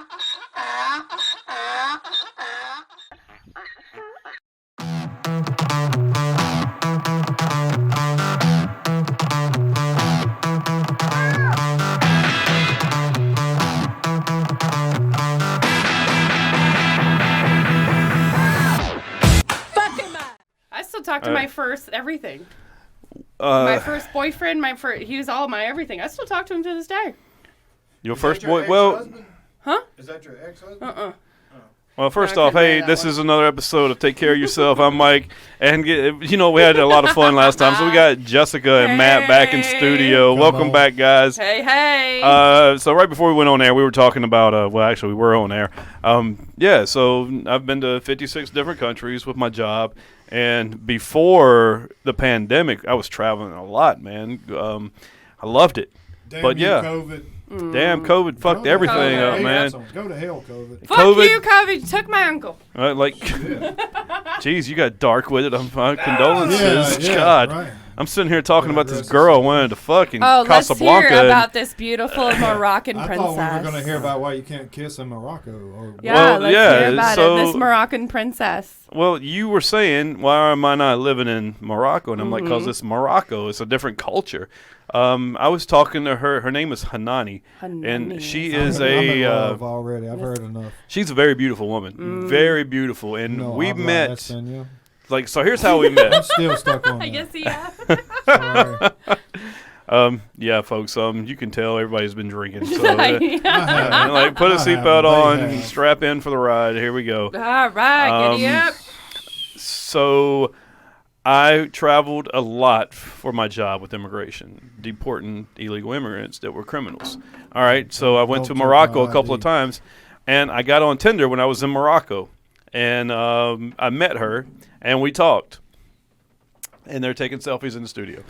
I still talk to my first everything. My first boyfriend, he was all my everything. I still talk to him to this day. Your first boy? Well, huh? Is that your ex-husband? Well, first off, hey, this is another episode of Take Care of Yourself. I'm Mike, and we had a lot of fun last time, so we got Jessica and Matt back in studio. Welcome back, guys. Hey. So right before we went on air, we were talking about, well, actually, we were on air. So I've been to 56 different countries with my job, and before the pandemic, I was traveling a lot, man. I loved it. Damn but you, yeah. COVID. Damn, COVID fucked everything up, man. Go to hell, COVID. Fuck you, COVID. You took my uncle. Geez, you got dark with it. Condolences. Yeah, God. right. I'm sitting here talking about this girl I wanted to fucking Casablanca. Let's hear about this beautiful Moroccan princess. I thought we were going to hear about why you can't kiss in Morocco. Let's hear about it. This Moroccan princess. Well, you were saying, why am I not living in Morocco? And I'm like, because it's Morocco. It's a different culture. I was talking to her. Her name is Hanani. And she is I'm in love already. I've heard enough. She's a very beautiful woman. Very beautiful. And we met. So here's how we met. I'm still stuck on that. I guess, yeah. Yeah, folks. You can tell everybody's been drinking. So, put a seatbelt on, strap in for the ride. Here we go. All right, giddy up. So, I traveled a lot for my job with immigration, deporting illegal immigrants that were criminals. All right, so I went to Morocco a couple of times, and I got on Tinder when I was in Morocco, and I met her, and we talked. And they're taking selfies in the studio.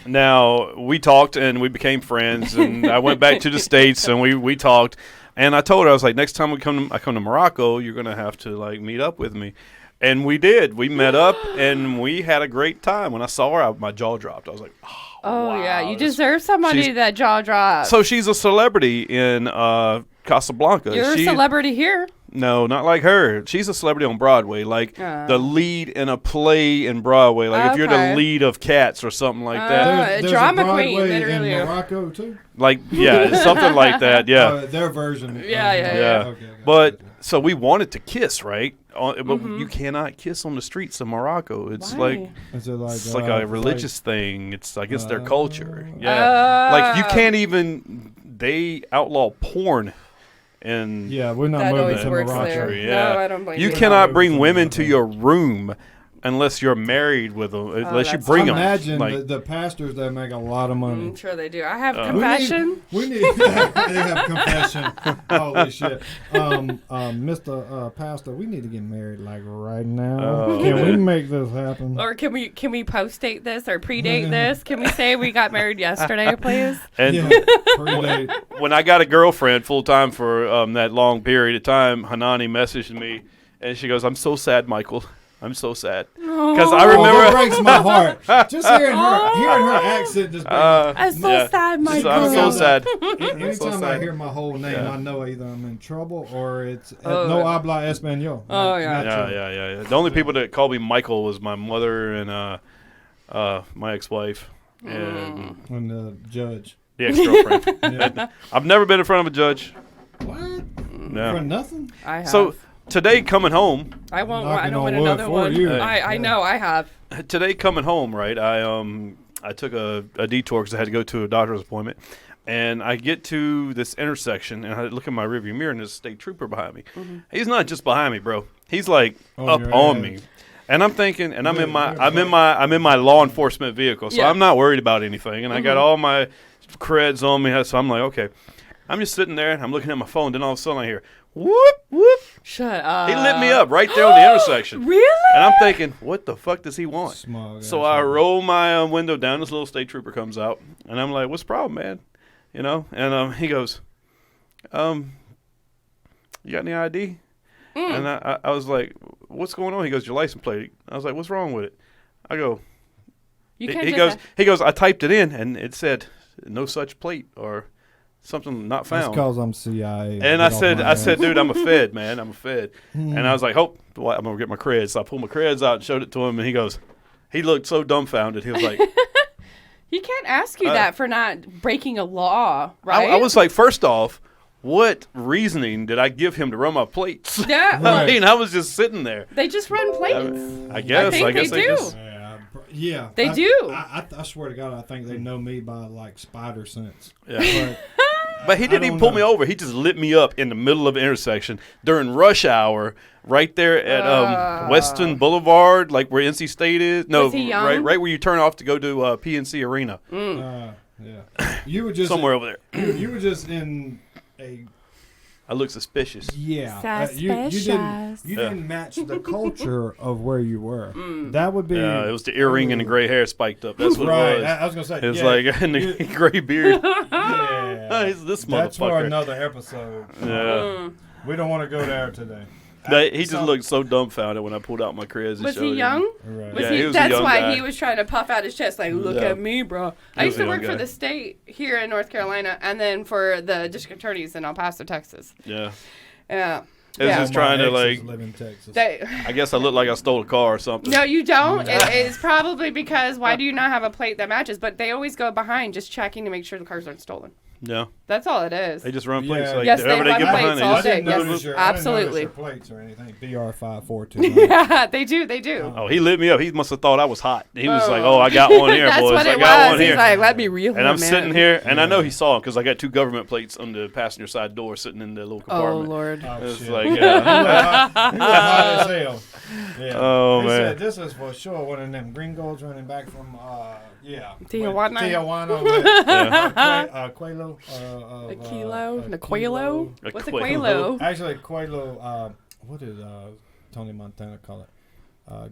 Now, we talked, and we became friends, and I went back to the States, and we talked. And I told her, I was like, next time I come to Morocco, you're going to have to, meet up with me. And we did. We met up, and we had a great time. When I saw her, my jaw dropped. I was like, oh, wow, yeah. You deserve somebody that jaw drops. So she's a celebrity in Casablanca. You're a celebrity here. No, not like her. She's a celebrity on Broadway, the lead in a play in Broadway. If you're the lead of Cats or something like that. There's drama a Broadway queen, literally. in Morocco, too? Something like that, yeah. Their version. Yeah. Okay, but, so we wanted to kiss, right? But you cannot kiss on the streets of Morocco. It's Why? it's like a religious thing. It's against their culture. Yeah. You can't even, they outlaw porn. And we're not moving to Morocco. No, I don't blame you. You cannot bring women to your room unless you're married with them. Unless you bring them. Imagine the pastors that make a lot of money. I'm sure they do. I have confession. We need they have confession. Holy shit. Mr. Pastor, we need to get married right now. Can we make this happen? Or can we post-date this or predate this? Can we say we got married yesterday, please? And predate. When I got a girlfriend full time for that long period of time, Hanani messaged me and she goes, "I'm so sad, Michael. I'm so sad." Because I remember. That breaks my heart. Just hearing her accent just breaks I'm so sad, Michael. I'm so sad. Anytime I hear my whole name, I know either I'm in trouble or it's no habla español. Oh, Yeah. The only people that called me Michael was my mother and my ex-wife. And the judge. The ex-girlfriend. I've never been in front of a judge. What? No. For nothing? I have. So today coming home. I won't. I don't want another one. I know. I have. Today coming home, right? I took a detour because I had to go to a doctor's appointment, and I get to this intersection, and I look in my rearview mirror, and there's a state trooper behind me. He's not just behind me, bro. He's up on me. And I'm thinking, and I'm in my law enforcement vehicle, so I'm not worried about anything, and I got all my creds on me, so I'm like, okay. I'm just sitting there, and I'm looking at my phone, then all of a sudden I hear, whoop, whoop. Shut up. He lit me up right there on the intersection. Really? And I'm thinking, what the fuck does he want? Smug, so I roll my window down, this little state trooper comes out, and I'm like, what's the problem, man? And he goes, you got any ID? And I was like, what's going on? He goes, your license plate. I was like, what's wrong with it? I go, he goes, I typed it in, and it said, no such plate, or something not That's found. because I'm CIA. And I said, dude, I'm a Fed, man. I'm a Fed. And I was like, I'm going to get my creds. So I pulled my creds out and showed it to him, and he looked so dumbfounded. He was like, he can't ask you that for not breaking a law, right? I was like, first off, what reasoning did I give him to run my plates? Yeah. I mean, I was just sitting there. They just run plates. I guess. I guess they do. just. Yeah. They do. I swear to God, I think they know me by like spider sense. Yeah. But he didn't even pull me over. He just lit me up in the middle of the intersection during rush hour, right there at Weston Boulevard, like where NC State is. No, Was he young? right where you turn off to go to PNC Arena. Yeah. You were just somewhere over there. You were just in a. I look suspicious. Yeah. You didn't match the culture of where you were. That would be. Yeah, it was the earring and the gray hair spiked up. That's what right. it was. I was gonna say it was like and the gray beard. Yeah. He's this motherfucker. That's for another episode. Yeah. We don't want to go there today. He just looked so dumbfounded when I pulled out my creds. Was he young? Right. He was that's a young why guy. he was trying to puff out his chest, like, look at me, bro. I used to work for the state here in North Carolina, and then for the district attorneys in El Paso, Texas. Yeah. Yeah. It was just trying to live in Texas. I guess I looked like I stole a car or something. No, you don't. It's probably because why do you not have a plate that matches? But they always go behind, just checking to make sure the cars aren't stolen. Yeah. That's all it is. They just run plates. Yeah. Like, Yes, they whenever run get behind, plates all they day. just- Yes, I absolutely. didn't notice your plates or anything. BR542. Yeah, they do. They do. Oh, he lit me up. He must have thought I was hot. He was like, "Oh, I got one here, That's boys. what I it got was. one He's here." like, let me reel And I'm him sitting in. here, and I know he saw him because I got two government plates on the passenger side door sitting in the little Oh, compartment. Lord. Oh, It's shit. like, You yeah. were hot as hell. Yeah. Oh, He man. said this is for sure one of them gringos running back from, Tijuana? Tijuana with Quelo. A kilo? The Quelo? A What's a Quelo. Quelo? Actually, Quelo, what did Tony Montana call it?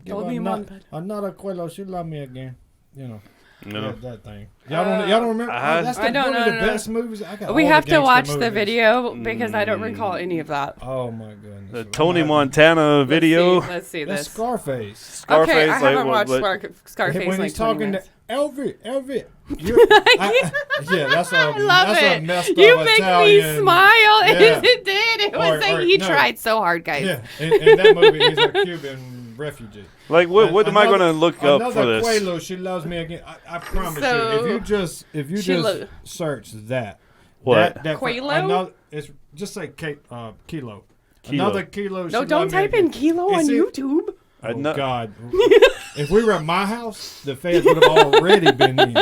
Give Tony her Montana. another Quelo, she love me again. You know. No. That thing. Y'all don't remember? That's I don't one of the know. best movies. I got We all have the to gangster watch the movies. video because I don't recall any of that. Oh my goodness. The Tony Montana video. Let's see That's this. Scarface. Scarface. Okay, I like, haven't what- watched what- Scarface When like he's 20 talking minutes. to Elvis. Yeah, that's a I love that's a it. messed You up make Italian. me smile. Yeah. It did. It was like he no. tried so hard, guys. Yeah, in that movie, he's a Cuban refugee. Like, what am I going to look up for Another this? Quelo, she loves me again. I promise So, you, if you she just search that. What? That Quelo? It's just say kilo. Kilo. Another kilo. No, she don't loved me type in again. kilo on Is it- YouTube. Oh, know. God. If we were at my house, the feds would have already been in.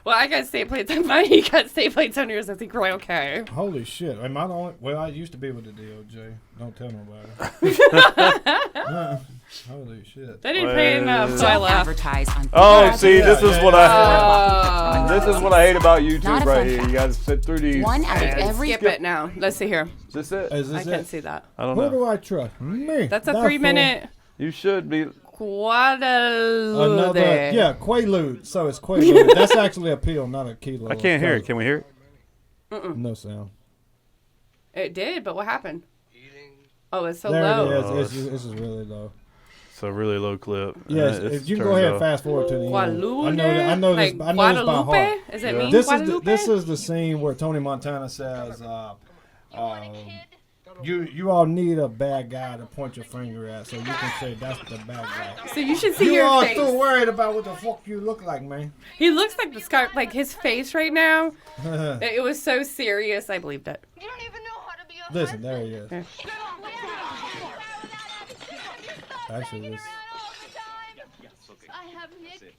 Well, I got state plates on mine. You got state plates on yours. I think we're okay. Holy shit. Am I the only? Well, I used to be with the DOJ. Don't tell nobody. Holy shit. They didn't pay enough, so I Don't left. advertise on Oh, see, this is what I. Oh. This is what I hate about YouTube Not a right fun here. fact. You got to sit through these. one out of And every skip it now. Let's see here. Is this it? Is I this can't it? see that. I don't Who know. do I trust? Me. That's a That 3-minute You should be. Guadalupe. Another, yeah, Quaalude. So it's Quaalude. That's actually a pill, not a kilo. I can't hear it. Can we hear it? No sound. It did, but what happened? Oh, it's so There low. it is. This is really low. It's a really low clip. Yes, It's if you can turned go ahead and off. fast forward to the end. Guadalupe? I know this. Like I know this by heart. Guadalupe? Is it mean This Guadalupe? this is the scene where Tony Montana says, "You all need a bad guy to point your finger at, so you can say that's the bad guy." So you should see You your are face. too worried about what the fuck you look like, man. He looks like the scar, like his face right now. It was so serious, I believed it. You don't even know how to be a Listen, husband. there he is. Yeah. Actually, this I have Nick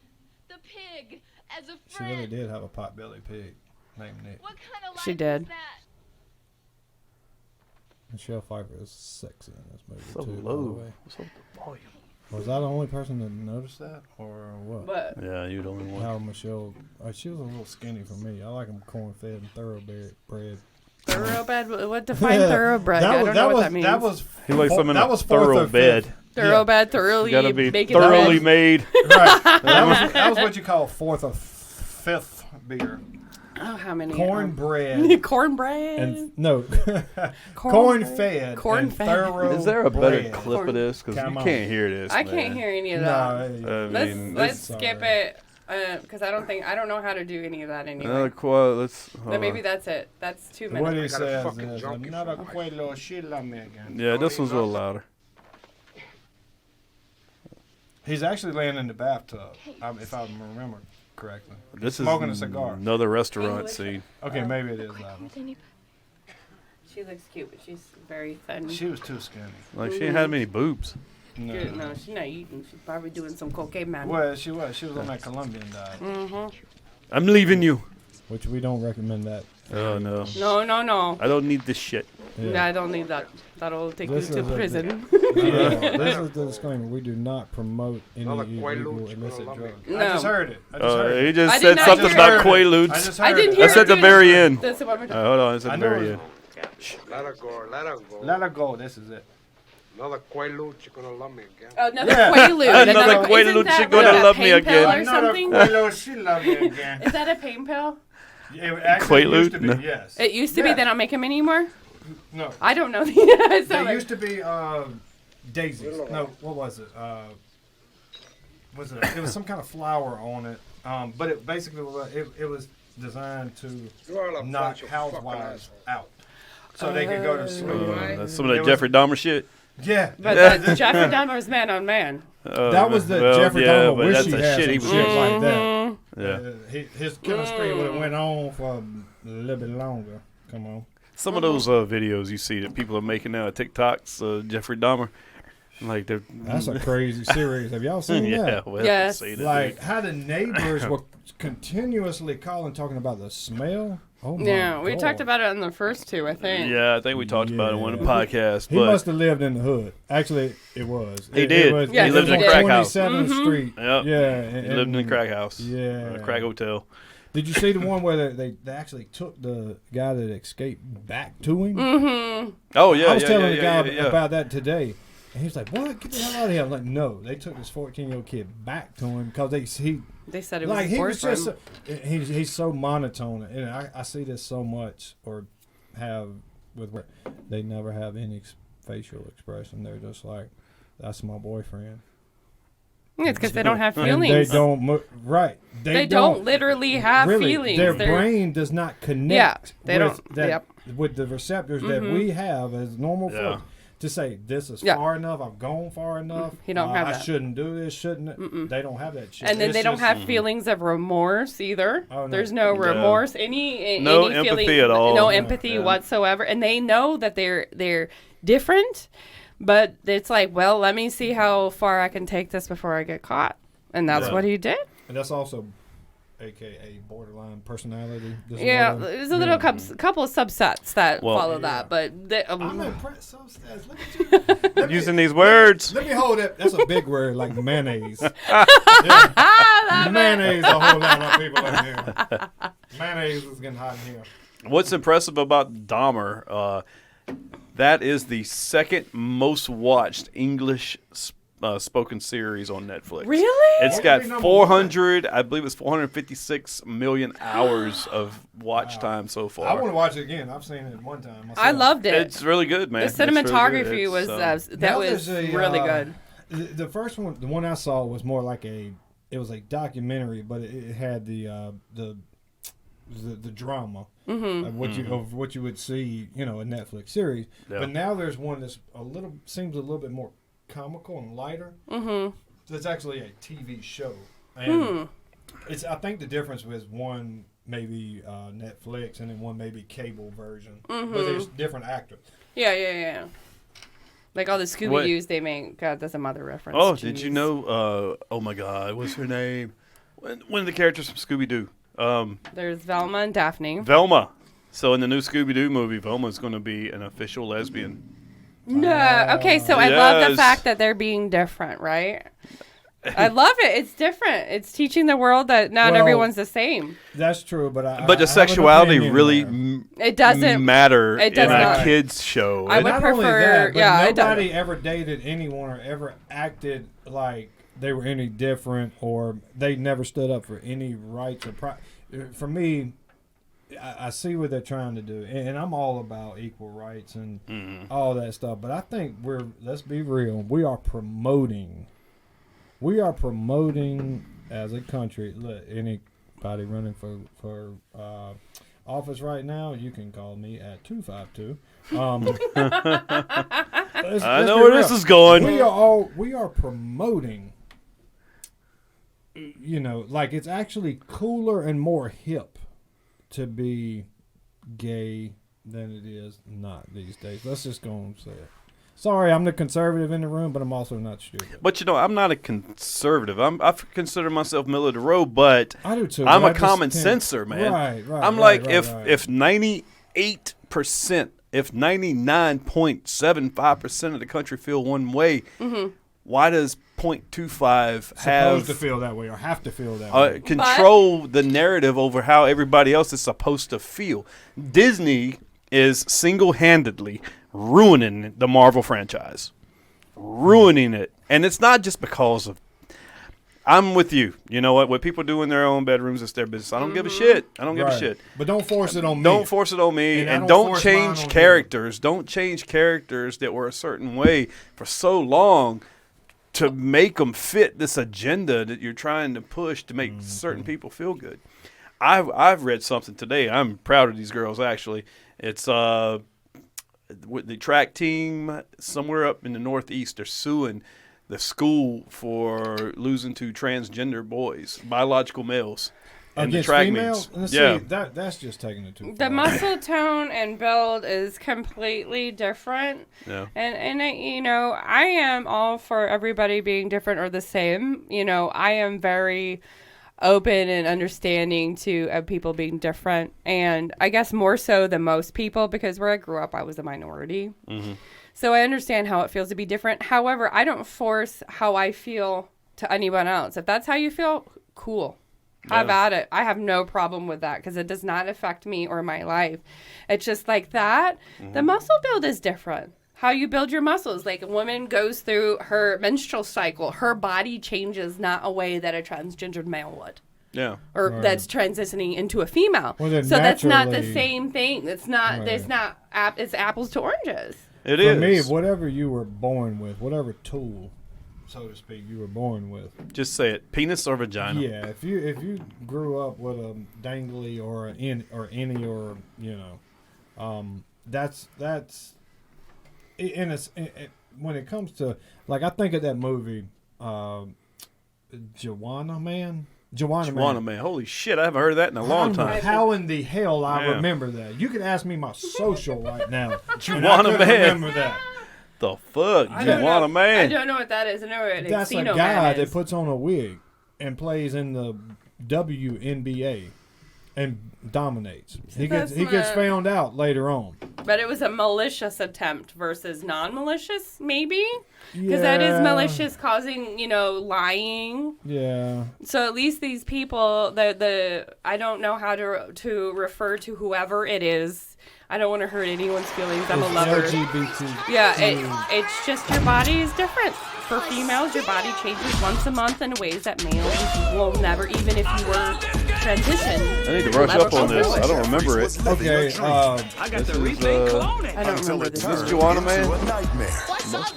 the pig as a she really friend. did have a potbelly pig named Nick. What kind of life She did. is that? Michelle Pfeiffer is sexy in this movie So too. By the low. way. What's up with the volume? Was I the only person that noticed that, or what? But Yeah, you're the only one. How Michelle? She was a little skinny for me. I like them corn-fed and thoroughbred. thoroughbred, what define thoroughbred? I don't know what that means. That was He likes fo- them in that a was fourth or thorough bed. fifth. Thoroughbred, thoroughly Got to be making thoroughly the made. Right. That was what you call fourth or fifth beer. Oh, how many? Cornbread Cornbread. and no Corn- corn-fed. corn-fed. And thorough Is there a better bread. clip of this? Because you Come on. can't hear this. I man. can't hear any of No, that. I mean, Let's this- skip sorry. it. Because I don't know how to do any of that anyway. Let's. Maybe that's it. That's 2 minutes. What he says is another Quelo Shilame again. Yeah, this one's a little louder. He's actually laying in the bathtub, if I remember correctly. This smoking is a cigar. another restaurant scene. Okay, maybe it is louder. She looks cute, but she's very thin. She was too skinny. Like she ain't had many boobs. No, she's not eating. She's probably doing some cocaine, man. Well, she was. She was on that Colombian diet. Mm-hmm. I'm leaving you. Which we don't recommend that. Oh no. No. I don't need this shit. Yeah, I don't need that. That'll take you to prison. This is the disclaimer. We do not promote any illegal illicit drugs. No. I just heard it. He just said something about Quaaludes. I didn't hear That's at the very end. That's what we're Hold on, it's at the very end. Let her go, let her go. Let her go. This is it. Another Quaalude, you're gonna love me again. Oh, another Quaalude. Another Quaalude, isn't she's gonna that love a me pain pill again. or something? Quaalude, she love me again. Is that a pain pill? It used to be, No. yes. It used to be. They don't make them anymore. No. I don't know. They used to be daisies. No, what was it? It was some kind of flower on it. But it basically it was designed to knock housewives out, so they could go to sleep. That's some of that Jeffrey Dahmer shit. Yeah, But Jeffrey Dahmer's man on man. that was the Jeffrey Dahmer. but Wish that's he a had shit he some was shit doing. like that. Yeah. His killing spree would have went on for a little bit longer. Come on. Some of those videos you see that people are making now at TikToks, Jeffrey Dahmer, like they're. That's a crazy series. Have y'all seen Yeah, that? well, Yes. see Like how the neighbors were continuously calling, talking about the smell. Oh my Yeah, we God. talked about it in the first two, I think. Yeah, I think we talked about it on the podcast. He But must have lived in the hood. Actually, it was. He It did. was, Yeah, it he was lived in on a crack house. 27th Street. Yep. Yeah. he lived in a crack house, Yeah. a crack hotel. Did you see the one where they actually took the guy that escaped back to him? Oh yeah, I was telling the guy yeah. about that today. And he was like, "What? Get the hell out of here!" I'm like, "No, they took this 14-year-old kid back to him because They said it was like his he was boyfriend. just he's so monotone, and I see this so much or have with where they never have any facial expression. They're just like, "That's my boyfriend." Yeah, it's because they don't have And feelings. they don't right. They don't literally have really, feelings. Their They're- brain does not connect. Yeah, they with don't- that, yep. with the receptors that we have as normal Yeah. folks. To say this is Yeah. far enough, I've gone far enough. You don't have I that. shouldn't do this, shouldn't. They don't have that shit. And then It's they don't just- have feelings of remorse either. Oh, no. There's no No. remorse, No any empathy feeling, at all. no Yeah. empathy Yeah. whatsoever. And they know that they're different, but it's like, well, let me see how far I can take this before I get caught, and that's Yeah. what he did. And that's also, AKA borderline personality. Yeah, disorder. there's a little couple of subsets that Well- follow that, but they, I'm impressed. So sad. Look at you. Using these words. Let me hold it. That's a big word, like mayonnaise. Yeah. Mayonnaise. A whole lot of people in here. Mayonnaise is getting hot in here. What's impressive about Dahmer? That is the second most watched English spoken series on Netflix. Really? It's got 400, I believe it's 456 million hours of watch time so far. I want to watch it again. I've seen it one time. I myself. loved it. It's really good, man. The It's really cinematography good. was It's, that Now was there's a, really good. The first one, the one I saw, was more like it was a documentary, but it had the drama of what you would see, a Netflix series. Yeah. But now there's one that's seems a little bit more comical and lighter. Mm-hmm. So it's actually a TV show, and I think the was one maybe Netflix and then one maybe cable version, but there's different actors. Yeah. Like all the Scooby Doo's they make. God, that's a mother reference. Oh, Jeez. did you know? Oh my God, what's her name? One of the characters from Scooby Doo. There's Velma and Daphne. Velma. So in the new Scooby Doo movie, Velma's going to be an official lesbian. No. Okay, so I love the Yes. fact that they're being different, right? I love it. It's different. It's teaching the world that not Well, everyone's the same. That's true, but But I the have an sexuality opinion really there. It doesn't matter it does in not. a kids show. I would Not only prefer- that, but yeah, it nobody doesn't. ever dated anyone or ever acted like they were any different, or they never stood up for any rights or for me, I see what they're trying to do, and I'm all about equal rights and all that stuff. But I think let's be real, we are promoting as a country, anybody running for office right now, you can call me at 252. I know where this is going. We are promoting. Like it's actually cooler and more hip to be gay than it is not these days. Let's just go and say it. Sorry, I'm the conservative in the room, but I'm also not stupid. But I'm not a conservative. I consider myself middle of the road, but I do too. I'm a common senser, man. Right. I'm if 98%, if 99.75% of the country feel one way, why does 0.25 supposed to feel that way or have to feel that way? Control the narrative over how everybody else is supposed to feel? Disney is single-handedly ruining the Marvel franchise. Ruining it. And it's not just because of... I'm with you. You know what? What people do in their own bedrooms, it's their business. I don't give a shit. I don't give a shit. But don't force it on me. Don't force it on me. And don't change characters. Don't change characters that were a certain way for so long to make them fit this agenda that you're trying to push to make certain people feel good. I've read something today. I'm proud of these girls, actually. It's with the track team somewhere up in the Northeast. They're suing the school for losing to transgender boys, biological males. And the track females? meets. See, that's just taking it too far. The muscle tone and build is completely different. Yeah. And I am all for everybody being different or the same. I am very open and understanding to people being different. And I guess more so than most people, because where I grew up, I was a minority. Mm-hmm. So I understand how it feels to be different. However, I don't force how I feel to anyone else. If that's how you feel, cool. Have at it. I have no problem with that because it does not affect me or my life. It's just like that. Mm-hmm. The muscle build is different. How you build your muscles. Like a woman goes through her menstrual cycle. Her body changes not a way that a transgendered male would. Yeah. Or that's transitioning into a female. Well, so that's not the same thing. It's not. Right. It's apples to oranges. It is. For me, whatever you were born with, whatever tool, so to speak, you were born with. Just say it. Penis or vagina. Yeah. If you grew up with a dangly or an innie or that's when it comes to, like, I think of that movie, Joanna Man. Holy shit, I haven't heard that in a long time. How in the hell I remember that? You can ask me my social right now. Joanna Man. Remember that. The fuck? Joanna Man. I don't know what that is. I know what that's a guy that puts on a wig and plays in the WNBA and dominates. He gets found out later on. But it was a malicious attempt versus non-malicious, maybe? Because that is malicious, causing, lying. Yeah. So at least these people, I don't know how to refer to whoever it is. I don't want to hurt anyone's feelings. I'm a lover. LGBT. Yeah, it's just your body is different. For females, your body changes once a month in ways that males will never, even if you were transitioned. I need to brush up on this. I don't remember it. Okay, I don't remember this. Is this Joanna Man?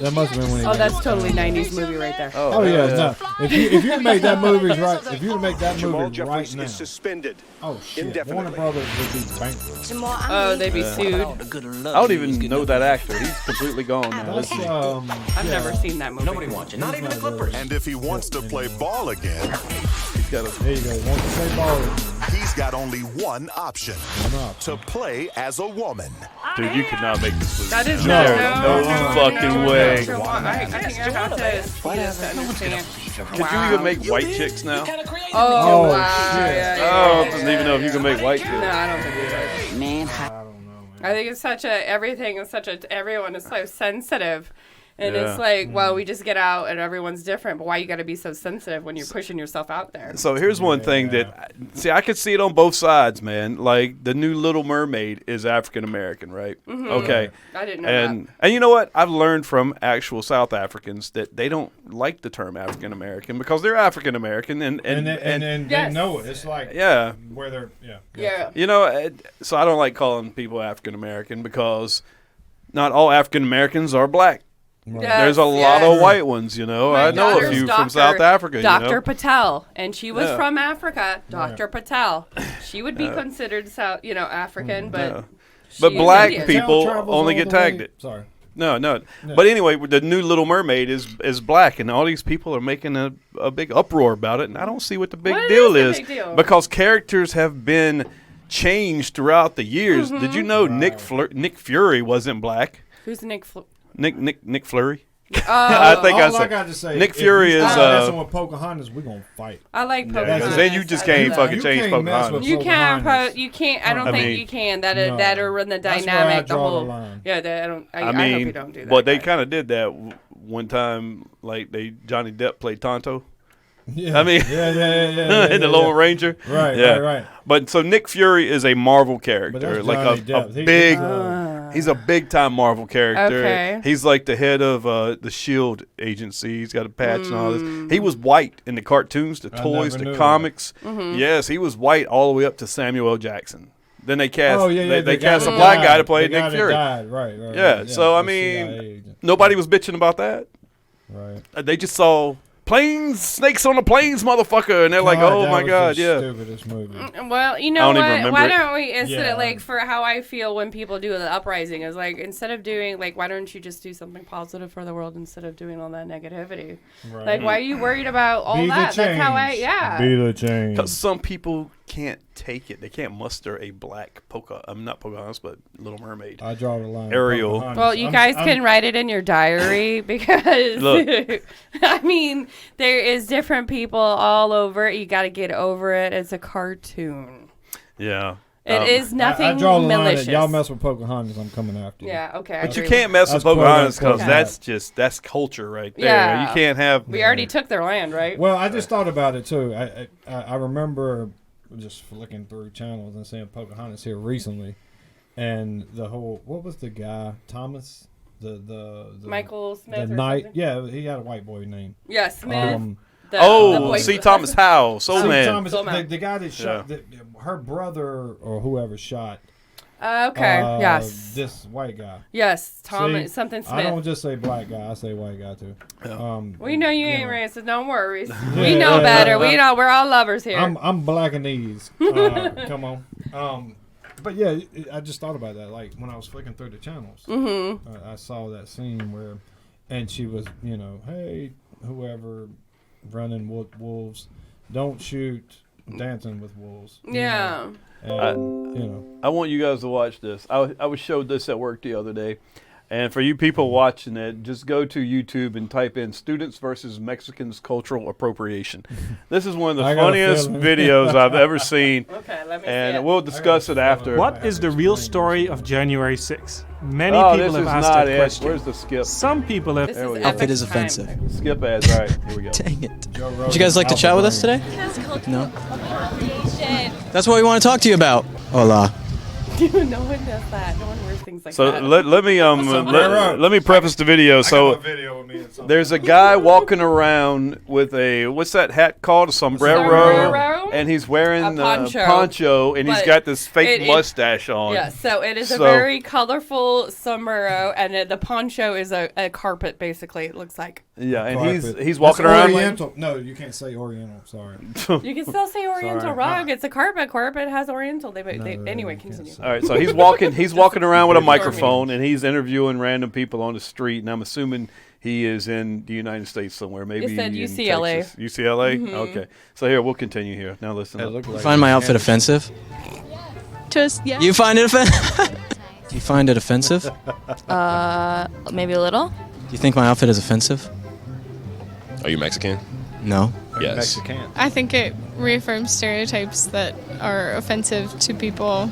That must have been when. That's totally 90s movie right there. Oh yeah. No. If you make that movie right, if you make that movie right now, suspended. Oh shit, Warner Brothers would be bankrupt. Oh, they'd be sued. I don't even know that actor. He's completely gone now. I've never seen that movie. Nobody watching. Not even the Clippers. And if he wants to play ball again, there you go. Want to play ball? He's got only one option: to play as a woman. Dude, you could not make this movie. That is no fucking way. I think I have to see this to understand. Could you even make white chicks now? Oh, wow. Shit. Yeah. I don't even know if you can make white chicks. No, I don't think we do. Man, I don't know, man. I think it's everyone is so sensitive. And it's like, well, we just get out and everyone's different. But why you got to be so sensitive when you're pushing yourself out there? So here's one thing that, I could see it on both sides, man. Like, the new Little Mermaid is African-American, right? Mm-hmm. Okay. I didn't know that. And you know what? I've learned from actual South Africans that they don't like the term African-American because they're African-American. And they know it. It's like where they're, Yeah. You know, so I don't like calling people African-American because not all African-Americans are black. There's a lot of white ones, you know. My I know a daughter's few from doctor, South Africa. Dr. You know? Patel, and she was Yeah. from Africa. Dr. Patel. She would be considered South, African, but. Yeah. But she's black Indian. people Travels only all get the way- tagged it. Sorry. No. But anyway, the new Little Mermaid is black, and all these people are making a big uproar about it, and I don't see what the big What deal is is the big deal? because characters have been changed throughout the years. Mm-hmm. Did you know Nick Fury wasn't black? Who's Nick? Nick Fleury. Oh, I think All I I said got to say, Nick if Fury you is start messing with Pocahontas, we're gonna fight. I like Yeah, Pocahontas. because then you just I can't love fucking You change can't mess Pocahontas. with You can't. Pocahontas. You can't. I don't I think mean, you can. no. That are in the That's where dynamic. I The draw the whole. line. Yeah. I don't. I I hope you mean, don't do that. but they guys. kind of did that one time. Like Johnny Depp played Tonto. Yeah. I mean, yeah, in the Lone Ranger. Right, Yeah. right. But so Nick Fury is a Marvel character, that's like Johnny a Depp. big. Ah. He's a big time Marvel character. Okay. He's like the head of the Shield agency. He's got a patch and all this. He was white in the cartoons, the I toys, never the knew comics. Mm-hmm. Yes, he was white all the way up to Samuel L. Jackson. Then they cast. Oh yeah. They the guy cast a that black died. guy to play The guy Nick that Fury. died. Right. Yeah. So I the CIA mean, agent. nobody was bitching about that. Right. They just saw planes, snakes on the planes, motherfucker, and they're like, God, "Oh that my was god, the yeah." Stupidest movie. Well, you I know don't even what? remember Why it. don't we instead Yeah. of like for how I feel when people do the uprising is like instead of doing like why don't you just do something positive for the world instead of doing all that negativity? Right. Like why are you worried about all Be the that? That's how I change. Be the change. Because some people can't take it. They can't muster a black not Pocahontas, but Little Mermaid. I draw the line. Ariel. Pocahontas. Well, you guys can write it in your diary because Look. I mean, there is different people all over. You got to get over it. It's a cartoon. Yeah. It is nothing I draw the line malicious. that y'all mess with Pocahontas, I'm coming after you. Yeah, okay. I But you agree. can't mess with That's quote Pocahontas because unquote. that's culture right there. Yeah. You can't have. We already took their land, right? Well, I just thought about it too. I remember just flicking through channels and seeing Pocahontas here recently, and the whole what was the guy Thomas the Michael Smith. the or knight? something? Yeah, he had a white boy name. Yeah, Smith. The boy- C. Thomas Howell, Soul See, Man. Thomas, Soul Man. the guy that shot her brother or whoever shot. Okay. Yes. This white guy. Yes. Tom See, something I don't Smith. just say black guy. I say white guy too. We know you ain't know. racist. No worries. Yeah, We know yeah, better. yeah. We know we're all lovers here. I'm blackanese. Come on. But yeah, I just thought about that. Like when I was flicking through the channels, I saw that scene where, and she was, hey, whoever, running with wolves, don't shoot dancing with wolves. yeah. And, I want you guys to watch this. I was showed this at work the other day. And for you people watching it, just go to YouTube and type in "Students versus Mexicans Cultural Appropriation." This is one of the I got a funniest feeling. videos I've ever seen, Okay. Let me see and it. we'll discuss it after. What is the real story of January 6th? Many Oh, people this have is asked not that it. question. Where's the skip? Some people have. This There we is go. epic Outfit is time. offensive. Skip ads. All right, here we go. Dang it. Joe Would you guys like to chat with us today? No? That's what we want to talk to you about. Hola. No one does that. No one wears things like So that. let me let me preface the video. So video with me and there's a guy walking around with a what's that hat called? A Sombrero? and he's wearing A the poncho. poncho, and he's But got this fake it- mustache on. Yeah, so it is a So- very colorful sombrero, and the poncho is a carpet, basically, it looks like. Yeah, and Carpet. he's walking That's around. Oriental. No, you can't say Oriental. Sorry. You can still say Oriental Sorry. rug. It's a carpet. Carpet has Oriental. Anyway, you can't continue. say All right, so he's walking around with a microphone, and he's interviewing random people on the street, and I'm assuming he is in the United States somewhere, maybe It said in UCLA. Texas. UCLA. Okay, so here we'll continue here. Now listen. up. Find my outfit offensive? Just yeah. You find it offensive? Do you find it offensive? Do Maybe a little. you think my outfit is offensive? Are you Mexican? No. Yes. I think it reaffirms stereotypes that are offensive to people.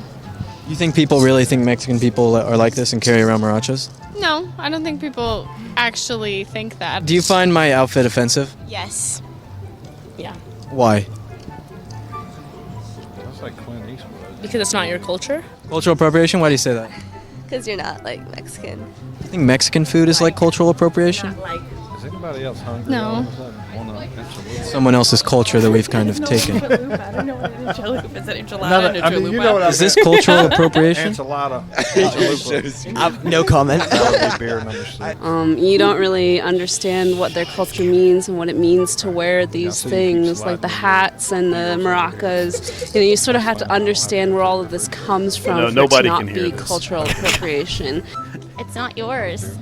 You think people really think Mexican people are like this and carry around marachas? No, I don't think people actually think that. Do you find my outfit offensive? Yes. Yeah. Why? That's like Clint Eastwood. Because it's not your culture? Cultural appropriation? Why do you say that? Because you're not like Mexican. You think Mexican food is like cultural appropriation? Like. Is anybody else hungry? No. All of a sudden, want an enchilada? Someone else's culture that we've kind of taken. I don't know what an enchilada is. An enchilada and a I mean, you chalupa. know what I Is this cultural appropriation? Enchilada. Chalupa. No comment. That would be beer number 6. You don't really understand what their culture means and what it means to wear these things, like the hats and the maracas. You know, you sort of have to understand where all of this comes from for it to nobody not can hear be this. cultural appropriation. It's not yours.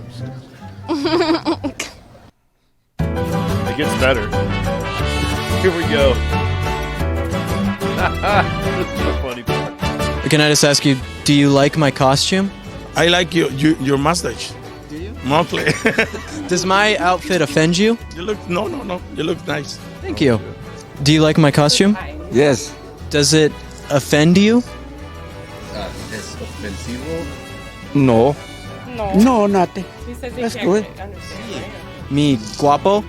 It gets better. Here we go. This is the funny part. Can I just ask you, do you like my costume? I like your mustache. Do you? Monthly. Does my outfit offend you? You look no. You look nice. Thank you. Do you like my costume? Yes. Does it offend you? Es ofensivo. No. No. Nothing. He says he That's can't good. understand. Me guapo?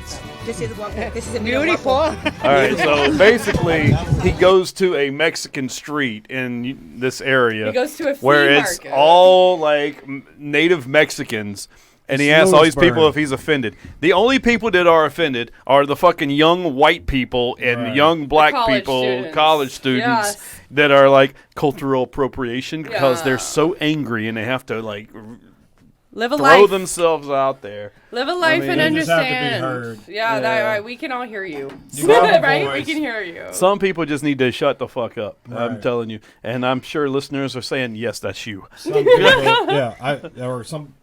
This is beautiful. All right, so basically, he goes to a Mexican street in this area He goes to a flea where it's market. all like native Mexicans, and he asks all these people Lewisburg. if he's offended. The only people that are offended are the fucking young white people and Right. young black college people, students. college students Yes. that are like cultural appropriation because Yeah. they're so angry and they have to like Live a throw life. themselves out there. Live a life mean, and they just have to be understand. heard. Yeah, Yeah. that right. We can all hear you. You got a right? We voice. can hear you. Some people just need to shut the fuck up. I'm Right. telling you, and I'm sure listeners are saying, "Yes, that's you." Some people, yeah,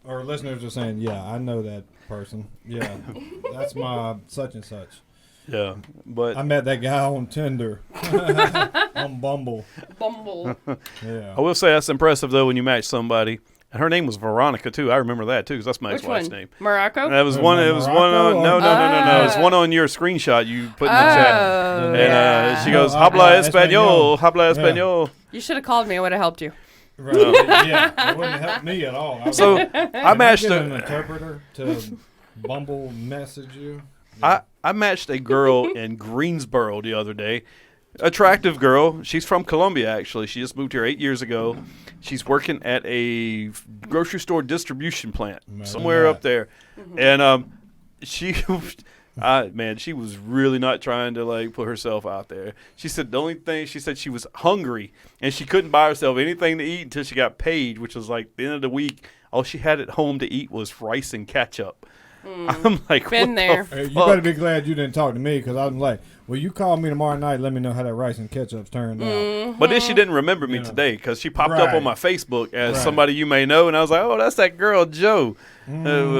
or listeners are saying, yeah, I know that person. Yeah, that's my such and such. Yeah, but I met that guy on Tinder, on Bumble. Bumble. Yeah. I will say that's impressive though when you match somebody. And her name was Veronica too. I remember that too because that's my Which ex-wife's one? name. Morocco? And that was one. It was one. Morocco On, no, or- no, no, no, no. It was one on your screenshot you put in the chat. Oh, And yeah. she goes, No, "Habla habla español, español." habla Yeah. español." You should have called me. I would have helped you. Right. Yeah, it wouldn't help me at all. So I Can matched get an a, interpreter to Bumble message you. I matched a girl in Greensboro the other day. Attractive girl. She's from Colombia, actually. She just moved here 8 years ago. She's working at a grocery store distribution plant somewhere up there. And she, man, she was really not trying to, like, put herself out there. She said the only thing, she said she was hungry, and she couldn't buy herself anything to eat until she got paid, which was, like, the end of the week. All she had at home to eat was rice and ketchup. I'm like, Been what there. the Hey, you fuck? better be glad you didn't talk to me because I'm like, well, you call me tomorrow night. Let me know how that rice and ketchup's turned out. But then she didn't remember me Yeah. today because she popped up Right. on my Facebook as Right. somebody you may know, and I was like, "Oh, that's that girl, Joe." It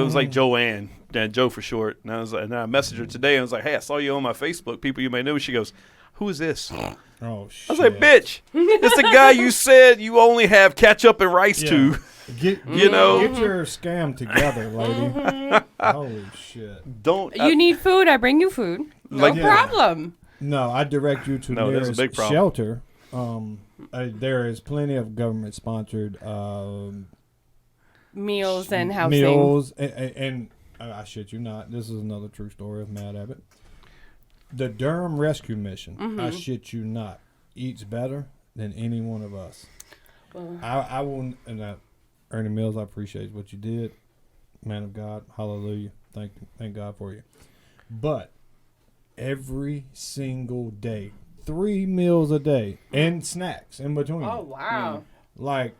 was like Joanne, Joe for short. And I was, and I messaged her today, and I was like, "Hey, I saw you on my Facebook. People you may know." She goes, "Who is this?" I Oh shit! was like, "Bitch, it's the guy you said you only have ketchup and rice Yeah. to." Get You know? get your scam together, lady. Holy shit! Don't You need food. I bring you food. No Like- problem. No, I direct you to No, that's a nearest big problem. shelter. There is plenty of government sponsored Meals and housing. meals, and I shit you not. This is another true story of Mad Abbott. The Durham Rescue Mission, I shit you not, eats better than any one of us. I will, and Ernie Mills, I appreciate what you did, man of God, hallelujah, thank God for you. But every single day, 3 meals a day, and snacks in between. Oh, wow. Like,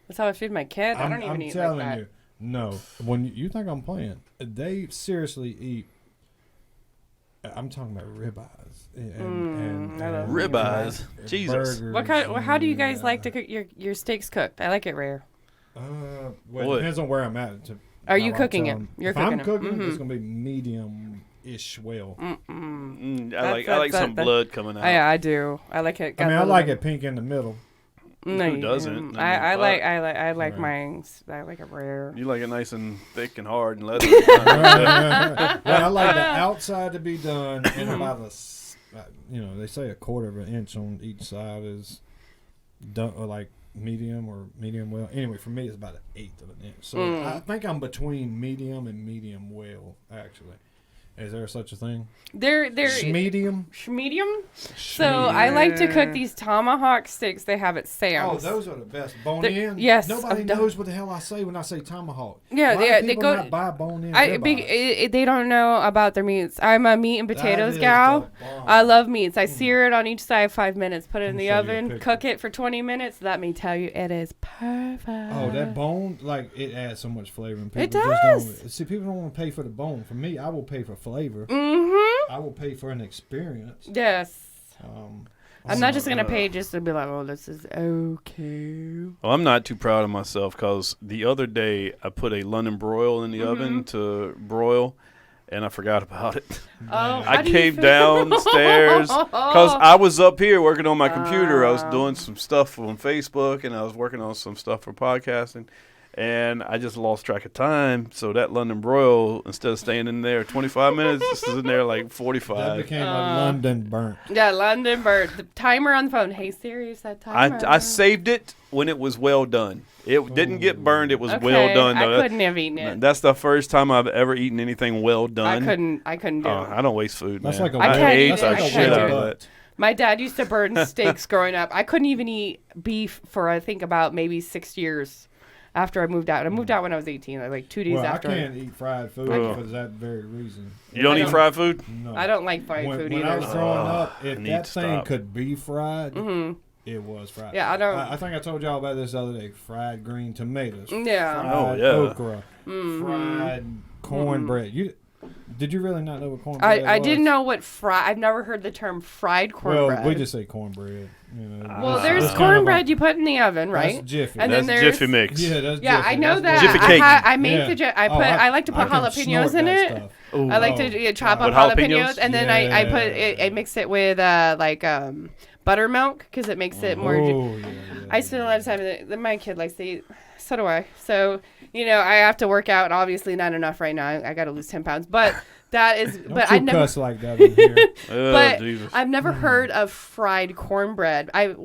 That's how I feed my kid. I don't even I'm eat telling like that. you, no. When you think I'm playing, they seriously eat. I'm talking about ribeyes and Ribeyes? Jesus. burgers What kind? How do you guys and, like to cook your steaks cooked? I like it rare. Well, Boy. it depends on where I'm at. Are you how I cooking tell it? 'em. You're if I'm cooking it. cooking, it's gonna be medium-ish well. I like That's- some that- blood coming out. Yeah, I do. I like it. I mean, I like it pink in the middle. No, Who you doesn't? don't. I mean, I fuck. like I like Right. mine. I like it rare. You like it nice and thick and hard and leathery. Well, I like the outside to be done in about they say a quarter of an inch on each side is done, or like medium or medium well. Anyway, for me, it's about 1/8 of an inch. So I think I'm between medium and medium well, actually. Is there such a thing? They're medium. Medium. So I like to cook these tomahawk steaks they have at Sam's. Oh, those are the best. Bone in. Yes. Nobody knows what the hell I say when I say tomahawk. Yeah, Why do they people go. not buy bone in. They don't know about their meats. I'm a meat and potatoes gal. I love meats. I sear it on each side 5 minutes. Put it in the oven. Cook it for 20 minutes. Let me tell you, it is perfect. Oh, that bone, like it adds so much flavor. And people it does. Just don't, see, people don't want to pay for the bone. For me, I will pay for flavor. I will pay for an experience. Yes. I'm not just gonna pay just to be like, oh, this is okay. Well, I'm not too proud of myself because the other day I put a London broil in the oven to broil, and I forgot about it. Oh, I came downstairs because I was up here working on my computer. I was doing some stuff on Facebook, and I was working on some stuff for podcasting. And I just lost track of time. So that London broil, instead of staying in there 25 minutes, it's in there like 45. That became a London burnt. Yeah, London burnt. The timer on the phone. Hey Siri, is that timer? I saved it when it was well done. It didn't get burned. It was well done. Though. I couldn't have eaten it. That's the first time I've ever eaten anything well done. I couldn't do it. I don't waste food, man. That's like I ate can't the eat it. shit out of it. My dad used to burn steaks growing up. I couldn't even eat beef for I think about maybe 6 years. After I moved out. I moved out when I was 18, like 2 days after. I can't eat fried food for that very reason. You don't eat fried food? No. I don't like fried food either. When I was growing up, if that thing could be fried, it was fried. Yeah, I don't. I think I told y'all about this the other day. Fried green tomatoes. Yeah. Fried okra. Fried cornbread. Did you really not know what cornbread was? I didn't know what I've never heard the term fried cornbread. Well, we just say cornbread. You know, well, there's cornbread you put in the oven, right? That's Jiffy. And that's then there's Jiffy mix. Yeah, that's yeah, Jiffy. I know that's that. Jiffy cake. I made the I like to put jalapenos in it. Ooh, I like to chop up jalapenos, and then I put it. I mix it with buttermilk because it makes it more. I spend a lot of time. My kid likes to eat. So do I. So I have to work out. Obviously, not enough right now. I got to lose 10 pounds, but. That is, but I never cuss like that in here. But I've never heard of fried cornbread. I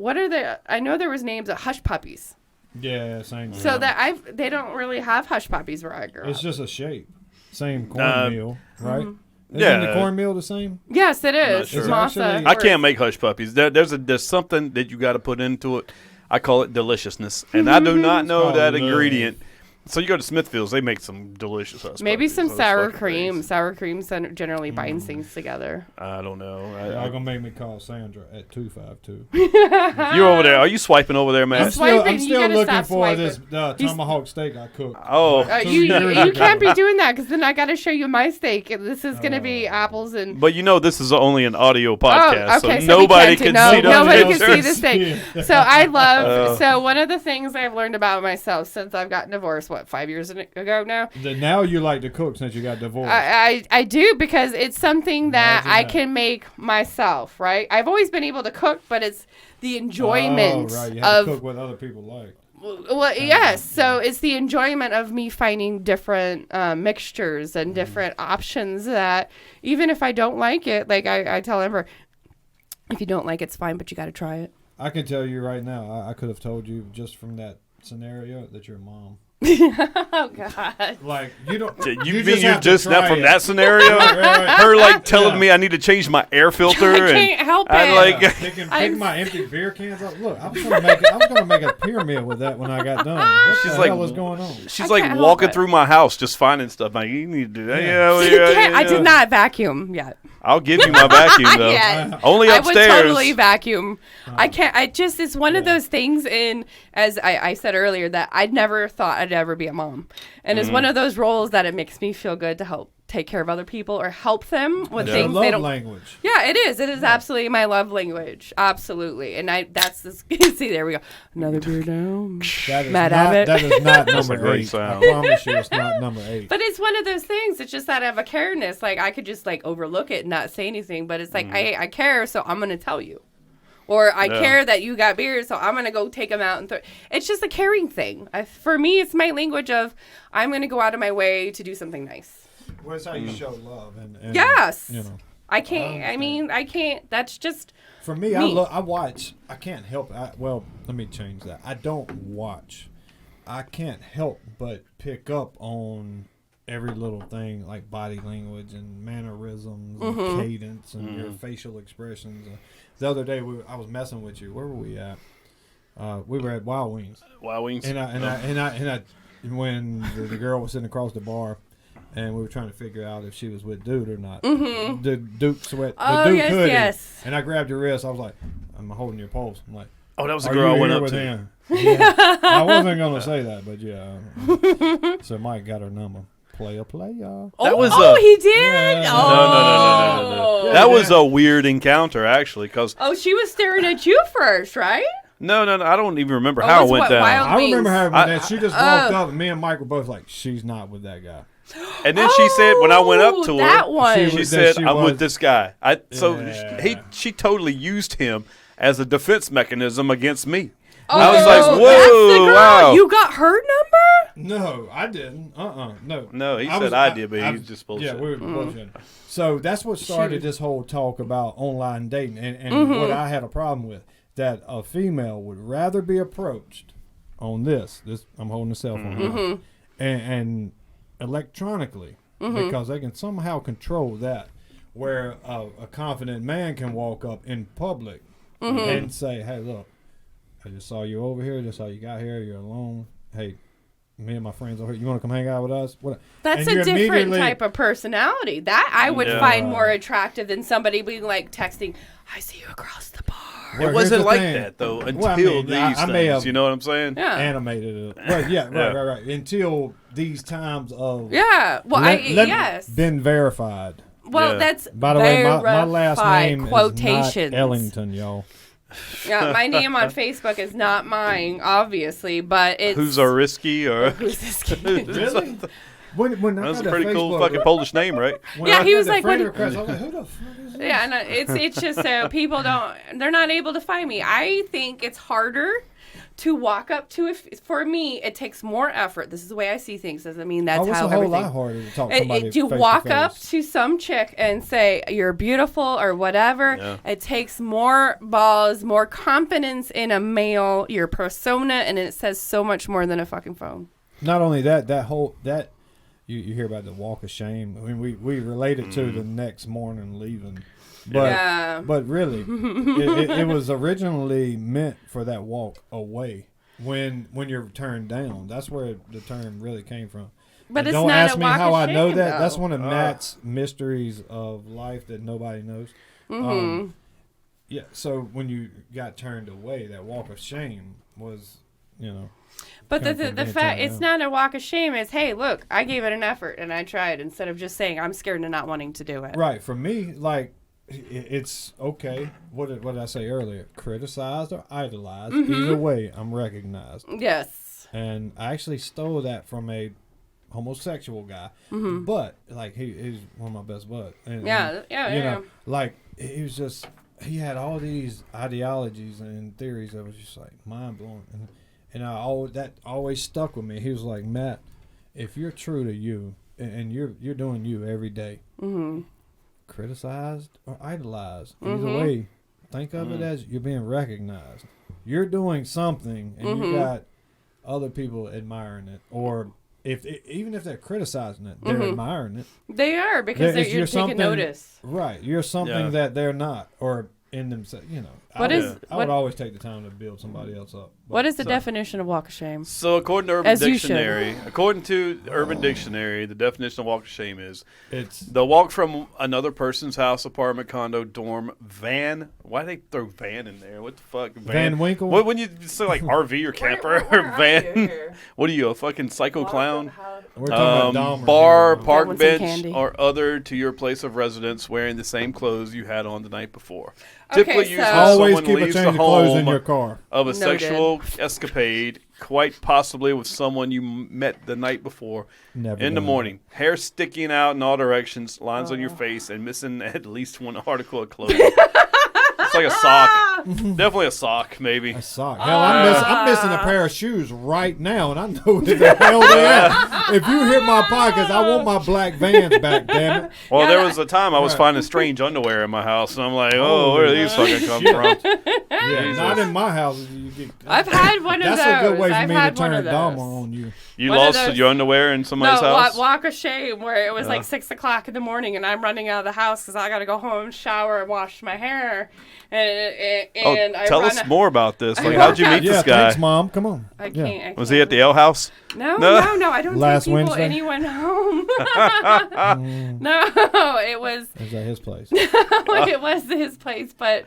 know there was names of hush puppies. Yeah, same. So they don't really have hush puppies where I grew up. It's just a shape. Same cornmeal, right? Mm-hmm. Isn't the cornmeal the same? Yes, it is. Sure. Masa. I can't make hush puppies. There's something that you got to put into it. I call it deliciousness, and I do not know that ingredient. So you go to Smithfield's, they make some delicious hush Maybe puppies. some sour cream. Crazy. Sour cream generally binds things together. I don't know. Y'all gonna make me call Sandra at 252. You over there? Are you swiping over there, man? I'm still looking for this tomahawk steak I cooked. Oh, you can't be doing that because then I got to show you my steak. This is gonna be apples and. But this is only an audio podcast, okay, so nobody can see the nobody pictures. can see the steak. So I love. So one of the things I've learned about myself since I've gotten divorced. 5 years ago now. Now you like to cook since you got divorced. I do because it's something that I can make myself, right? I've always been able to cook, but it's the enjoyment right. You have to cook what other people like. Well, yes. So it's the enjoyment of me finding different mixtures and different options that even if I don't like it, like I tell Amber, if you don't like it, it's fine, but you got to try it. I can tell you right now, I could have told you just from that scenario that you're a mom. Oh God! Like you don't. You mean you just now from that scenario? Right. Her telling me I need to change my air filter. I can't help it. Picking my empty beer cans up. Look, I was gonna make a pyramid with that when I got done. What the hell was going on? She's like walking through my house, just finding stuff. Like you need to do that. Yeah. I did not vacuum yet. I'll give you my vacuum though. Only upstairs. I would totally vacuum. I can't. It's one of those things. As I said earlier, that I never thought I'd ever be a mom, and it's one of those roles that it makes me feel good to help take care of other people or help them with things they don't. Language. Yeah, it is. It is absolutely my love language. Absolutely, and that's this. See, there we go. Another beer down. That is not number 8. Sound. I promise you, it's not number 8. But it's one of those things. It's just that I have a careness. Like I could just overlook it and not say anything. But it's like I care, so I'm gonna tell you. Or I care that you got beer, so I'm going to go take them out and throw. It's just a caring thing. For me, it's my language of I'm going to go out of my way to do something nice. Well, it's how you show love. And yes. I can't. I can't. That's just for me. I watch. I can't help. Well, let me change that. I don't watch. I can't help but pick up on every little thing, like body language and mannerisms and cadence and your facial expressions. The other day, I was messing with you. Where were we at? We were at Wild Wings. Wild Wings. And I when the girl was sitting across the bar, and we were trying to figure out if she was with Dude or not. The Duke sweat. Oh, the Duke yes, hoodie. yes. And I grabbed your wrist. I was like, I'm holding your pulse. I'm like, oh, that was the are girl you I went here up with to. him? Yeah. I wasn't gonna say that, but yeah. So Mike got her number. Play. That was he did. Yeah. No. That was a weird encounter, actually, because Oh, she was staring at you first, right? no, I don't even remember Oh, how was it went what, down. Wild I remember Wings? her when that she just walked up, and me and Mike were both like, she's not with that guy. And then she said, when I went up to her, that one. she said, I'm was- with this guy. Yeah. She totally used him as a defense mechanism against me. Oh, I was like, that's the whoa, girl. wow. You got her number? No, I didn't. No. No, he said I did, but he was just bullshit. Yeah, we were bullshit. So that's what started this whole talk about online dating, and what I had a problem with, that a female would rather be approached on this I'm holding a cell phone now, and electronically, because they can somehow control that, where a confident man can walk up in public and say, hey, look, I just saw you over here, just saw you got here, you're alone, hey, me and my friends over here, you want to come hang out with us? That's a different type of personality. That I would find more attractive than somebody being like texting, I see you across the bar. It wasn't like that, though, until these things. You know what I'm saying? Yeah. Animated it. Well, yeah, right. Until these times of... Yeah. Well, yes. Been verified. Well, that's by the way, my last name quotations. is not Ellington, y'all. Yeah, my name on Facebook is not mine, obviously, but it's... Who's Risky or... Really? When That's a pretty cool fucking Polish name, right? Yeah, he was like, I was like, who the fuck is this? Yeah, and it's just so people they're not able to find me. I think it's harder to walk up to for me. It takes more effort. This is the way I see things. Doesn't mean that's how it's everything. a whole lot harder to talk to somebody to face walk to face. up to some chick and say you're beautiful or whatever. Yeah. It takes more balls, more confidence in a male, your persona, and it says so much more than a fucking phone. Not only that, that you hear about the walk of shame. I mean, we relate it to the next morning leaving. But really, it was originally meant for that walk away when you're turned down. That's where the term really came from. But and it's don't not ask a me walk how of I know shame, that. though. That's one of Matt's mysteries of life that nobody knows. Yeah. So when you got turned away, that walk of shame was, But the fact it's not a walk of shame. It's, hey, look, I gave it an effort and I tried, instead of just saying I'm scared and not wanting to do it. Right. For me, like, it's okay. What did I say earlier? Criticized or idolized. Either way, I'm recognized. Yes. And I actually stole that from a homosexual guy. But, like, he's one of my best buds. And, yeah. Like, he was just, he had all these ideologies and theories that was just, like, mind-blowing. And that always stuck with me. He was like, Matt, if you're true to you and you're doing you every day, criticized or idolized, either way, think of it as you're being recognized. You're doing something, and you got other people admiring it, or even if they're criticizing it, they're admiring it. They are, because you're taking notice. Right, you're something that they're not, or in themselves. I would always take the time to build somebody else up. What is the definition of walk of shame? So according to Urban Dictionary, the definition of walk of shame is it's the walk from another person's house, apartment, condo, dorm, van. Why do they throw van in there? What the fuck? Van Winkle? What when you say like RV or camper or van? What are you, a fucking psycho clown? We're talking about bar, park bench, or other to your place of residence wearing the same clothes you had on the night before. Typically used when always someone keep a leaves change the of clothes in home your car. of a sexual escapade, quite possibly with someone you met the night before. Never in the done morning. Hair sticking out in all directions, lines on your face, and missing at least one article of clothing. like a sock. Definitely a sock, maybe. A sock. Hell, I'm missing a pair of shoes right now, and I know where the hell they at. If you hit my pockets, I want my black Vans back, damn it. Well, there was a time I was finding strange underwear in my house, and I'm like, oh, where do these fucking come from? Yeah, not in my house. I've had one of those. That's a good way for I've me to had turn one a of those. dama on you. You One of lost those- your underwear in somebody's house? Walk of shame, where it was like 6 o'clock in the morning, and I'm running out of the house because I got to go home, shower, and wash my hair. And I tell us more about this. Like, how'd you meet this guy? Thanks, Mom. Come on. I can't. Was he at the Ale House? No. I don't Last take people, Wednesday? anyone home. No, it was. Is that his place? It was his place, but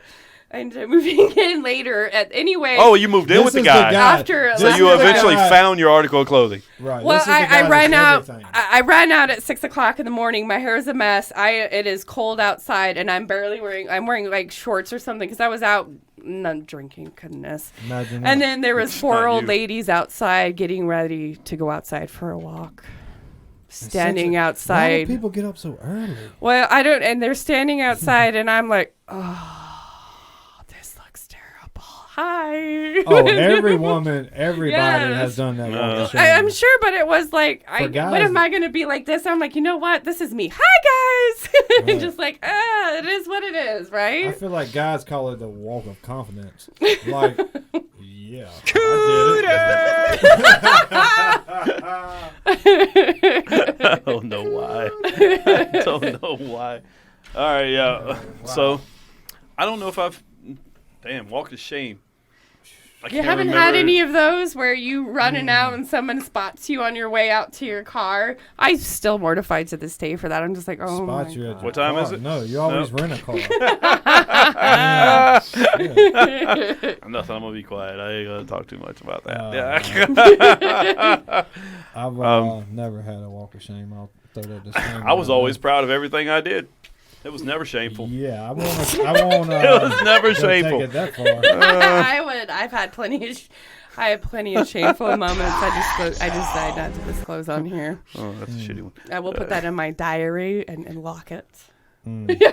I ended up moving in later. Anyway. Oh, you moved in with the guy. After. So you eventually found your article of clothing. Right. Well, I ran out. I ran out at 6 o'clock in the morning. My hair is a mess. It is cold outside, and I'm wearing like shorts or something because I was out not drinking. Goodness. Imagine and that. then there was It's 4 not old you. ladies outside getting ready to go outside for a walk. Standing Why outside. do people get up so early? Well, I don't, and they're standing outside, and I'm like, oh, this looks terrible. Hi. Oh, everybody has done that. walk of shame. I'm sure, but it was like, what guys- am I going to be like this? I'm like, you know what? This is me. Hi, guys. Right. Just like, it is what it is, right? I feel like guys call it the walk of confidence. Like, yeah. I don't know why. I don't know why. All right, yeah. Wow. So, I don't know if I've... Damn, walk of shame. I You can't haven't remember. had any of those where you running out and someone spots you on your way out to your car? I'm still mortified to this day for that. I'm just like, oh my Spot you at your What time car. is it? No, you always rent a car. Nothing. I'm gonna be quiet. I ain't gonna talk too much about that. I've never had a walk of shame. I'll throw that disclaimer. I was out always there. proud of everything I did. It was never shameful. Yeah, I won't. It was never go shameful. Take it that far. I've had plenty of. I have plenty of shameful moments. I decide not to disclose on here. Oh, that's a shitty one. I will put that in my diary and lock it. Mm. Yeah,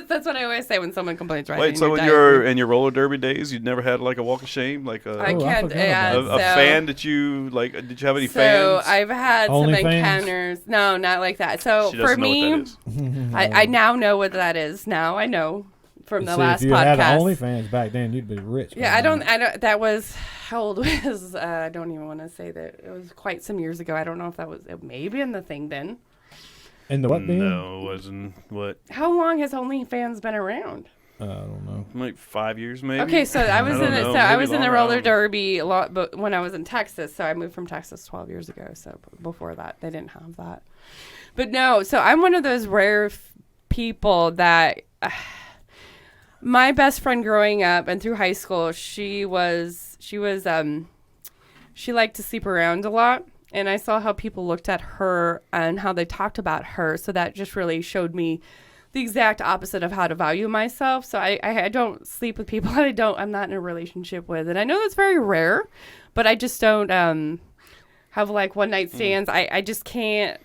that's what I always say when someone complains. Right? Wait, so in your roller derby days, you'd never had like a walk of shame, like I can't. a fan that you like? Did you have any So fans? I've had Only some fans? encounters. No, not like that. So She for doesn't know me, what that is. I now know what that is. Now I know from the See, last if you podcast. had OnlyFans back then, you'd be rich. Yeah, by I don't. now. That was how old was. I don't even want to say that. It was quite some years ago. I don't know if that was. It may be in the thing then. In the what then? No, it wasn't. What? How long has OnlyFans been around? I don't know. Like 5 years, maybe. Okay, so I was don't in the know, so I maybe was in the longer, I roller don't know. derby a lot, but when I was in Texas, so I moved from Texas 12 years ago. So before that, they didn't have that. But no, so I'm one of those rare people that my best friend growing up and through high school, she liked to sleep around a lot. And I saw how people looked at her and how they talked about her. So that just really showed me the exact opposite of how to value myself. So I don't sleep with people I'm not in a relationship with. And I know that's very rare, but I just don't have like one night stands. I just can't.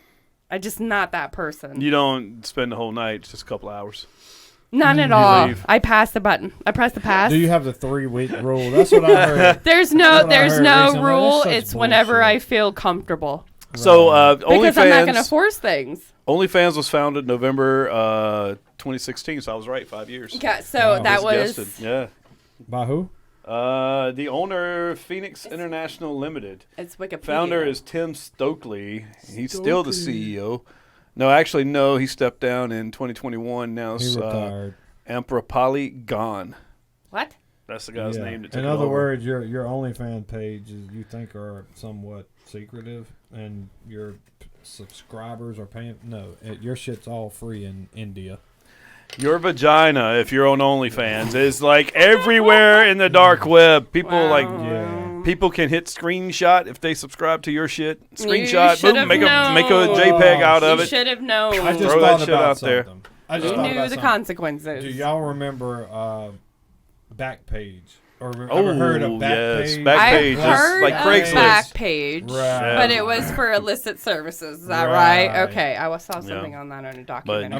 I'm just not that person. You don't spend the whole night, just a couple hours. None at You all. leave. I pass the button. I press the pass. Do you have the 3-week rule? That's what I heard. There's That's what I no heard recently. rule. That's such It's whenever bullshit. I feel comfortable. So Because I'm not going to OnlyFans. force things. OnlyFans was founded November 2016, so I was right. 5 years. Yeah, so that Just was guessed it, yeah. By who? The owner, Phoenix International Limited. It's Wikipedia. Founder is Tim Stokely. He's still the CEO. No, actually, no. He stepped down in 2021. Now He it's retired. Amprapali gone. What? That's the guy's Yeah. name that took In it other over. words, your OnlyFans pages you think are somewhat secretive, and your subscribers are paying. No, your shit's all free in India. Your vagina, if you're on OnlyFans, is like everywhere in the dark web. People people can hit screenshot if they subscribe to your shit. Screenshot, should boom, have make known. a JPEG out of You it. should have known. I just Throw that thought shit about out there. something. I just You thought knew about the something. consequences. Do y'all remember Backpage? Or ever heard of yes, Backpage? Backpage I've heard like of Craigslist. Backpage, Right. but it was for illicit services. Is that right? Right. Okay, I saw Yeah. something on that on a But documentary. you I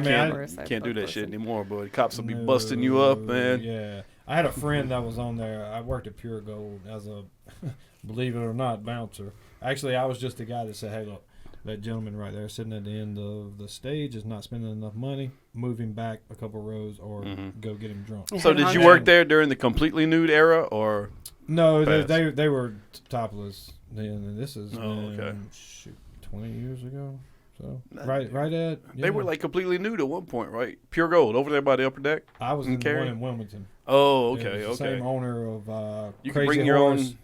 mean, can't do that shit anymore, boy. Cops will be busting you up, man. Yeah, I had a friend that was on there. I worked at Pure Gold as a, believe it or not, bouncer. Actually, I was just the guy that said, hey, look, that gentleman right there sitting at the end of the stage is not spending enough money. Move him back a couple rows or go get him drunk. So did you work there during the completely nude era or? No, they were topless then. And this is 20 years ago. So right at they were like completely nude at one point, right? Pure Gold over there by the upper deck. I was in the one in Wilmington. Oh, okay, yeah, okay. Same owner of you Crazy could bring your Horse.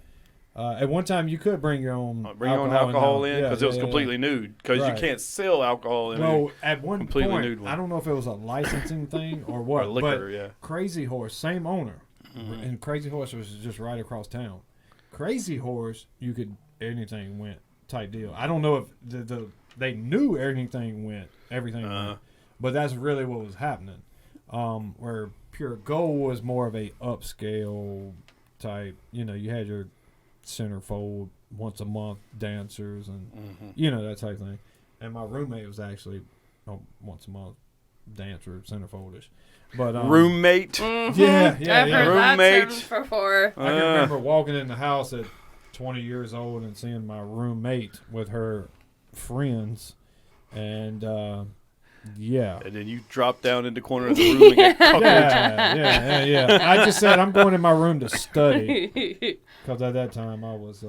own. At one time, you could bring your own alcohol in because it was completely nude. Because Right. you can't sell alcohol in. Well, at one completely point, nude one. I don't know if it was a licensing thing or what. Or liquor, but yeah. Crazy Horse, same owner, and Crazy Horse was just right across town. Crazy Horse, you could anything went type deal. I don't know if they knew everything went, went, but that's really what was happening. Where Pure Gold was more of a upscale type. You know, you had your centerfold once a month dancers and that type of thing. And my roommate was actually once a month dancer, centerfoldish. But roommate, I've heard that term before. I can remember walking in the house at 20 years old and seeing my roommate with her friends, and and then you drop down in the corner of the room and get yeah. I just said I'm going in my room to study because at that time I was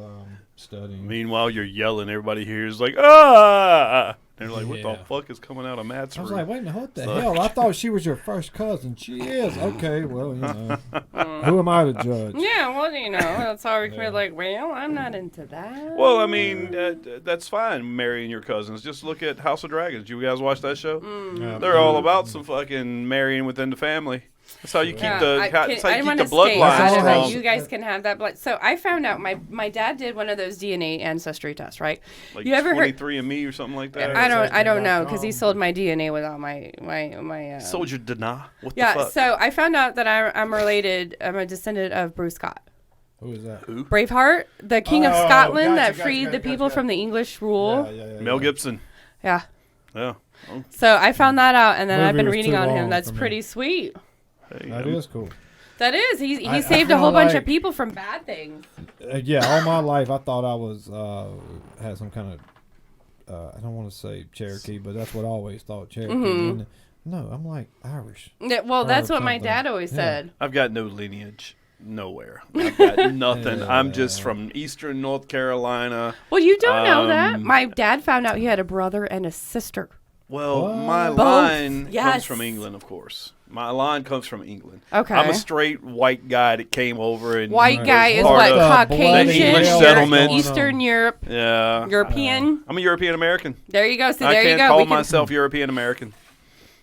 studying. Meanwhile, you're yelling. Everybody hears like ah. They're like, what the fuck is coming out of Matt's room? I was like, wait a minute, what the hell? I thought she was your first cousin. She is. Okay, well, who am I to judge? Yeah, well, that's how we feel like, well, I'm not into that. Well, I mean, that's fine, marrying your cousins. Just look at House of Dragons. You guys watch that show? They're all about some fucking marrying within the family. That's how you keep the bloodlines from. You guys can have that blood. So I found out my dad did one of those DNA ancestry tests, right? Like you ever 23andMe or something like that? I don't know because he sold my DNA without my. Sold your DNA? What the fuck? So I found out that I'm related. I'm a descendant of Bruce Scott. Who is that? Who? Braveheart, the king of Scotland that freed the people from the English rule. Mel Gibson. Yeah. Yeah. Oh. So I found that out, and then I've been reading on him. That's pretty sweet. Hey, that is cool. That is. He saved a whole bunch of people from bad things. All my life I thought I was had some kind of I don't want to say Cherokee, but that's what I always thought, Cherokee. No, I'm like Irish. Yeah, well, that's what my dad always said. I've got no lineage. Nowhere. I've got nothing. I'm just from eastern North Carolina. Well, you don't know that. My dad found out he had a brother and a sister. Well, my line comes from England, of course. My line comes from England. Okay. I'm a straight white guy that came over and white guy is what? Caucasian, English settlement, Eastern Europe. Yeah. European. I'm a European American. There you go. So I there you go. can't call myself European American.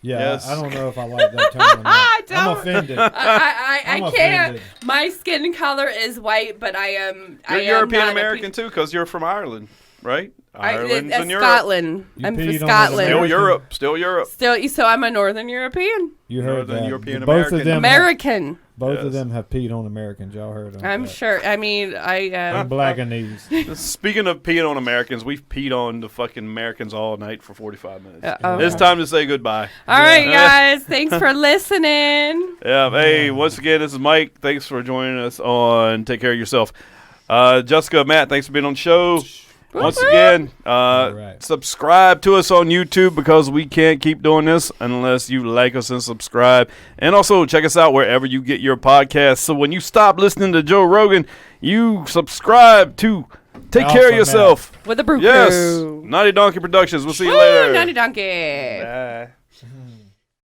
Yeah, yes. I don't know if I like that term. I'm offended. I can't. My skin color is white, but I am. You're European American too, because you're from Ireland, right? Ireland's in Europe. Scotland. I'm from Scotland. Still Europe. Still Europe. So I'm a Northern European. You heard Northern that. European Both of them American. Both of them have peed on Americans. Y'all heard them. I'm sure. I mean, I'm Blackanese. Speaking of peeing on Americans, we've peed on the fucking Americans all night for 45 minutes. Okay. It's time to say goodbye. All right, guys. Thanks for listening. Yeah. Hey, once again, this is Mike. Thanks for joining us on Take Care of Yourself. Jessica, Matt, thanks for being on the show. Once again, subscribe to us on YouTube because we can't keep doing this unless you like us and subscribe. And also check us out wherever you get your podcasts. So when you stop listening to Joe Rogan, you subscribe to Take Care of Yourself. With a brew Yes. crew. Naughty Donkey Productions. We'll see you later. Naughty Donkey. Bye.